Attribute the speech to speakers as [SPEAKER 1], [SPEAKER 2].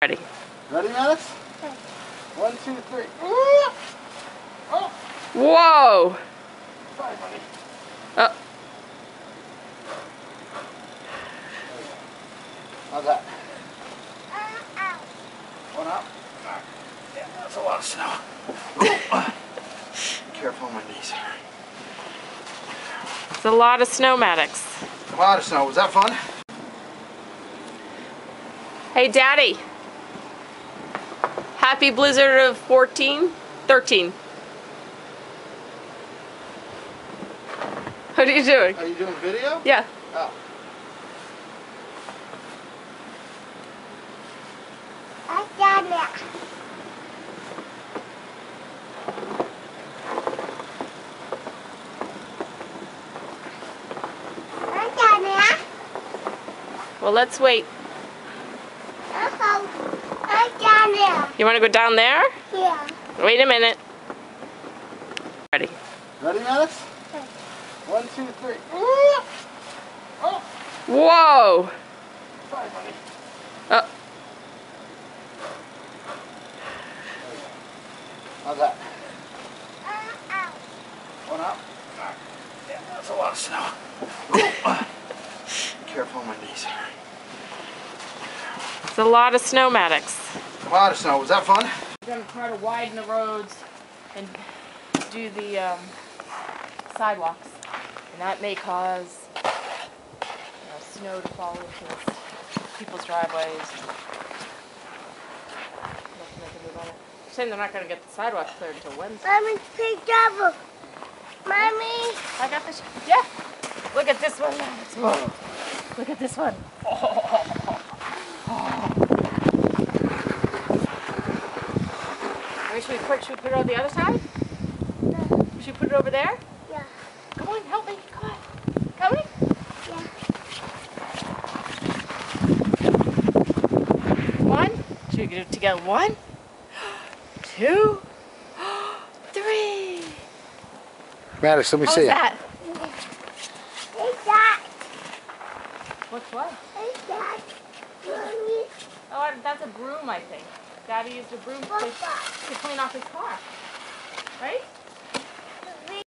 [SPEAKER 1] Ready.
[SPEAKER 2] Ready, Maddox? 1, 2, 3. Oh!
[SPEAKER 1] Whoa!
[SPEAKER 2] Sorry, buddy.
[SPEAKER 1] Oh.
[SPEAKER 2] How's that? One up. Yeah, that's a lot of snow. Be careful on my knees.
[SPEAKER 1] It's a lot of snow, Maddox.
[SPEAKER 2] A lot of snow. Was that fun?
[SPEAKER 1] Hey, Daddy. Happy blizzard of 13. What are you doing?
[SPEAKER 2] Are you doing video?
[SPEAKER 1] Yeah.
[SPEAKER 2] Oh.
[SPEAKER 1] Well, let's wait. You want to go down there?
[SPEAKER 3] Yeah.
[SPEAKER 1] Wait a minute. Ready.
[SPEAKER 2] Ready, Maddox? 1, 2, 3. Oh!
[SPEAKER 1] Whoa!
[SPEAKER 2] Sorry, buddy.
[SPEAKER 1] Oh.
[SPEAKER 2] How's that? One up. Yeah, that's a lot of snow. Be careful on my knees.
[SPEAKER 1] It's a lot of snow, Maddox.
[SPEAKER 2] A lot of snow. Was that fun?
[SPEAKER 1] We're going to try to widen the roads and do the sidewalks. And that may cause snow to fall into people's driveways. Saying they're not going to get the sidewalk cleared until Wednesday.
[SPEAKER 3] Mommy, pick up. Mommy.
[SPEAKER 1] I got this. Yeah. Look at this one. Whoa. Look at this one. Should we put it on the other side?
[SPEAKER 3] No.
[SPEAKER 1] Should we put it over there?
[SPEAKER 3] Yeah.
[SPEAKER 1] Come on, help me. Come on. Help me.
[SPEAKER 3] Yeah.
[SPEAKER 1] One. Should we do it together? 1, 2, 3.
[SPEAKER 2] Maddox, let me
[SPEAKER 1] How's
[SPEAKER 2] see
[SPEAKER 1] that?
[SPEAKER 3] Take that.
[SPEAKER 1] What's what?
[SPEAKER 3] Take that. Mommy.
[SPEAKER 1] Oh, that's a broom, I think. Daddy used a broom to clean off his car. Right?